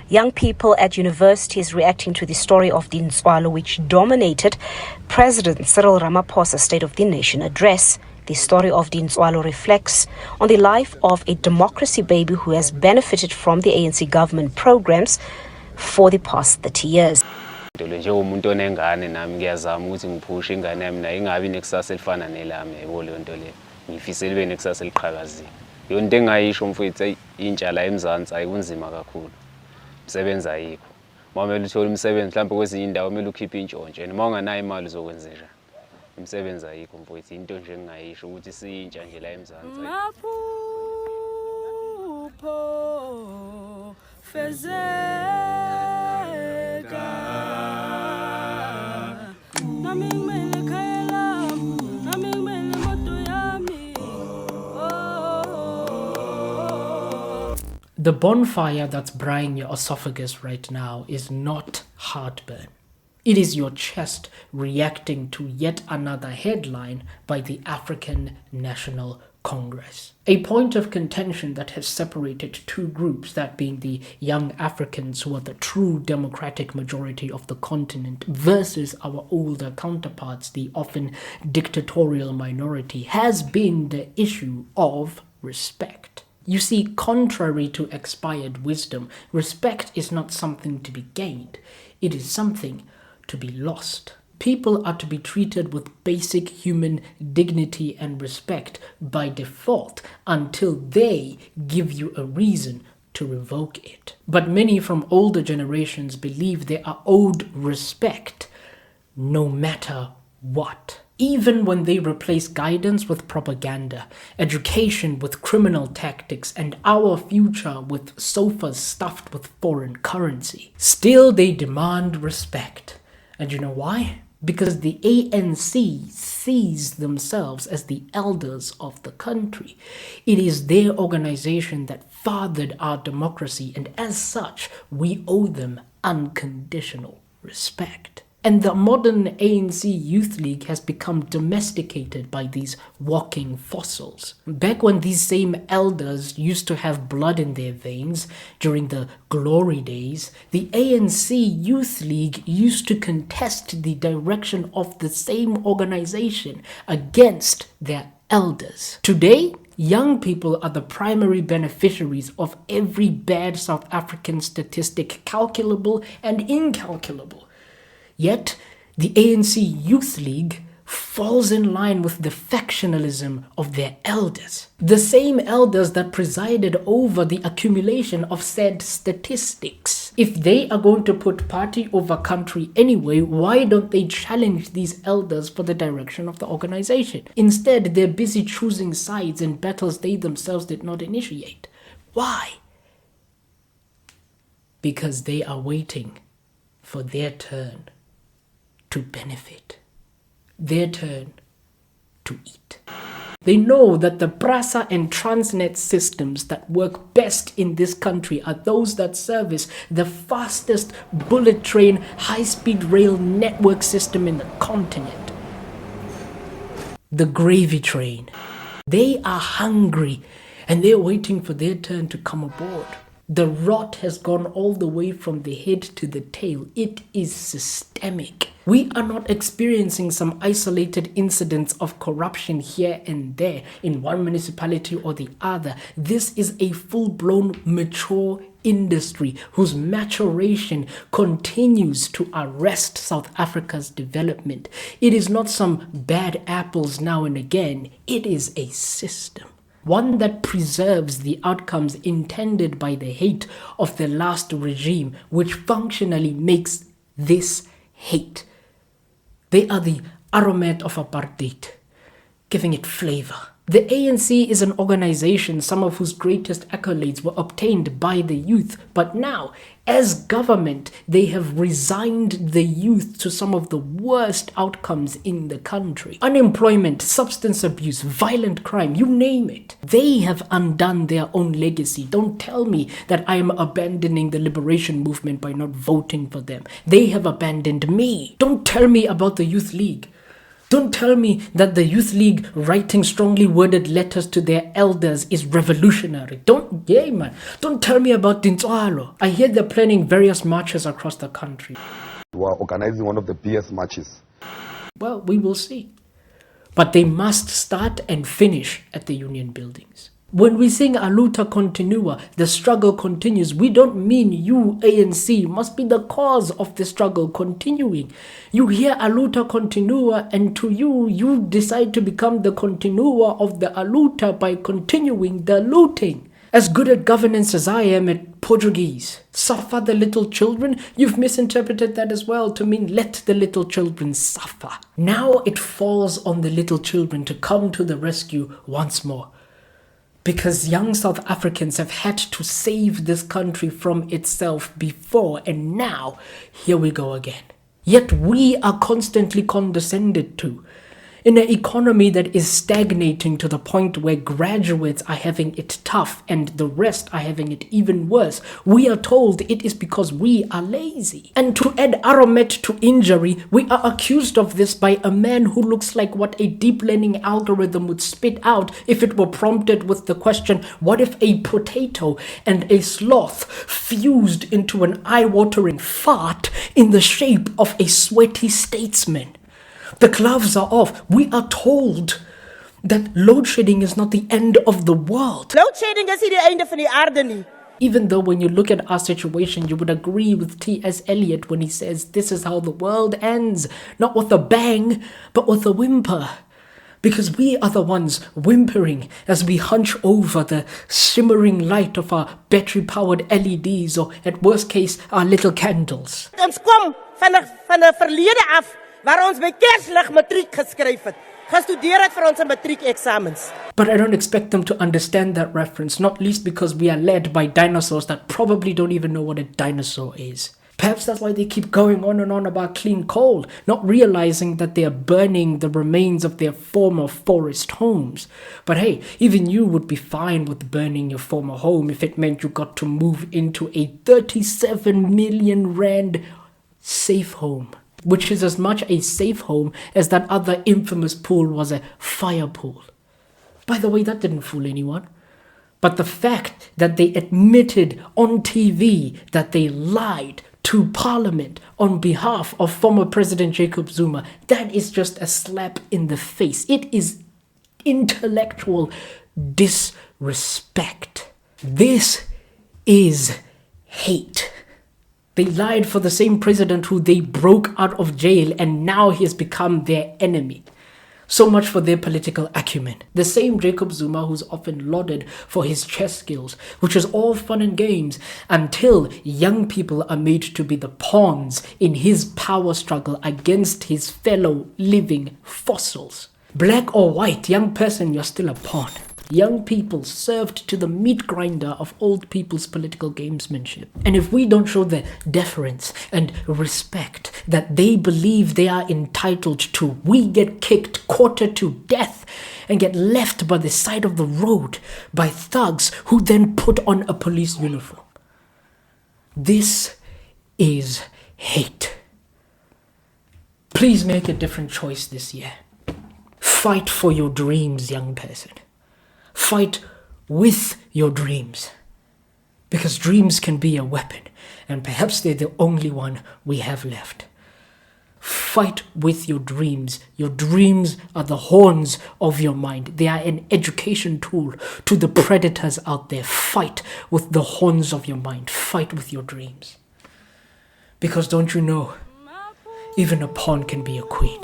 Young people at universities reacting to the story of Tintswalo, which dominated President Cyril Ramaphosa's State of the Nation address. The story of Tintswalo reflects on the life of a democracy baby who has benefited from the ANC government programs for the past 30 years. Njengomuntu onengane nami ngiyazama ukuthi ngiphushe ingane yami nayo ingabi nekusasa elifana nelami yebo leyo nto le ngifisela ibe nekusasa eliqhakaziwe yonke engayisho mfowethu intsha la eMzansi ayikunzima kakhulu umsebenzi ayikho mamele uthola umsebenzi mhlawumbe kwezinye indawo kumele ukhiphe intshontshe noma unganayo imali uzokwenza njani umsebenzi ayikho mfowethu into nje engayisho ukuthi siyintsha nje la eMzansi Amaphupho fezeka nami ngimele ekhaya lami nami ngimele imoto yami. The bonfire that's braying your esophagus right now is not heartburn. It is your chest reacting to yet another headline by the African National Congress. A point of contention that has separated two groups, that being the young Africans who are the true democratic majority of the continent versus our older counterparts, the often dictatorial minority, has been the issue of respect. You see, contrary to expired wisdom, respect is not something to be gained. It is something to be lost. People are to be treated with basic human dignity and respect by default until they give you a reason to revoke it. But many from older generations believe they are owed respect no matter what. Even when they replace guidance with propaganda, education with criminal tactics, and our future with sofas stuffed with foreign currency, still they demand respect. And you know why? Because the ANC sees themselves as the elders of the country. It is their organization that fathered our democracy, and as such, we owe them unconditional respect. And the modern ANC Youth League has become domesticated by these walking fossils. Back when these same elders used to have blood in their veins during the glory days, the ANC Youth League used to contest the direction of the same organization against their elders. Today, young people are the primary beneficiaries of every bad South African statistic, calculable and incalculable. Yet, the ANC Youth League falls in line with the factionalism of their elders. The same elders that presided over the accumulation of said statistics. If they are going to put party over country anyway, why don't they challenge these elders for the direction of the organization? Instead, they're busy choosing sides in battles they themselves did not initiate. Why? Because they are waiting for their turn to benefit, their turn to eat. They know that the PRASA and Transnet systems that work best in this country are those that service the fastest bullet train high-speed rail network system in the continent. The gravy train. They are hungry and they're waiting for their turn to come aboard. The rot has gone all the way from the head to the tail. It is systemic. We are not experiencing some isolated incidents of corruption here and there in one municipality or the other. This is a full-blown mature industry whose maturation continues to arrest South Africa's development. It is not some bad apples now and again. It is a system. One that preserves the outcomes intended by the hate of the last regime, which functionally makes this hate. They are the aromat of apartheid, giving it flavor. The ANC is an organization, some of whose greatest accolades were obtained by the youth, but now, as government, they have resigned the youth to some of the worst outcomes in the country. Unemployment, substance abuse, violent crime, you name it. They have undone their own legacy. Don't tell me that I am abandoning the liberation movement by not voting for them. They have abandoned me. Don't tell me about the Youth League. Don't tell me that the Youth League writing strongly worded letters to their elders is revolutionary. Don't tell me about Tintswalo. I hear they're planning various marches across the country. We are organizing one of the biggest marches. Well, we will see. But they must start and finish at the union buildings. When we sing Aluta Continua, the struggle continues, we don't mean you, ANC, must be the cause of the struggle continuing. You hear Aluta Continua, and to you, you decide to become the continua of the Aluta by continuing the looting. As good at governance as I am at Portuguese, suffer the little children, you've misinterpreted that as well to mean let the little children suffer. Now it falls on the little children to come to the rescue once more. Because young South Africans have had to save this country from itself before, and now, here we go again. Yet we are constantly condescended to. In an economy that is stagnating to the point where graduates are having it tough and the rest are having it even worse, we are told it is because we are lazy. And to add aromat to injury, we are accused of this by a man who looks like what a deep learning algorithm would spit out if it were prompted with the question, what if a potato and a sloth fused into an eye-watering fart in the shape of a sweaty statesman? The gloves are off. We are told that load shedding is not the end of the world. Loadshedding is nie die einde van die aarde nie. Even though when you look at our situation, you would agree with T.S. Eliot when he says this is how the world ends, not with a bang, but with a whimper. Because we are the ones whimpering as we hunch over the shimmering light of our battery-powered LEDs, or at worst case, our little candles. Ons kom van 'n verlede af, waar ons by Kerslig matriek geskryf het. Gestudeer het vir ons matriekeksamens. But I don't expect them to understand that reference, not least because we are led by dinosaurs that probably don't even know what a dinosaur is. Perhaps that's why they keep going on and on about clean coal, not realizing that they are burning the remains of their former forest homes. But hey, even you would be fine with burning your former home if it meant you got to move into a 37 million rand safe home, which is as much a safe home as that other infamous pool was a fire pool. By the way, that didn't fool anyone. But the fact that they admitted on TV that they lied to Parliament on behalf of former President Jacob Zuma, that is just a slap in the face. It is intellectual disrespect. This is hate. They lied for the same president who they broke out of jail, and now he has become their enemy. So much for their political acumen. The same Jacob Zuma who's often lauded for his chess skills, which is all fun and games until young people are made to be the pawns in his power struggle against his fellow living fossils. Black or white, young person, you're still a pawn. Young people served to the meat grinder of old people's political gamesmanship. And if we don't show the deference and respect that they believe they are entitled to, we get kicked quarter to death and get left by the side of the road by thugs who then put on a police uniform. This is hate. Please make a different choice this year. Fight for your dreams, young person. Fight with your dreams. Because dreams can be a weapon, and perhaps they're the only one we have left. Fight with your dreams. Your dreams are the horns of your mind. They are an education tool to the predators out there. Fight with the horns of your mind. Fight with your dreams. Because don't you know, even a pawn can be a queen.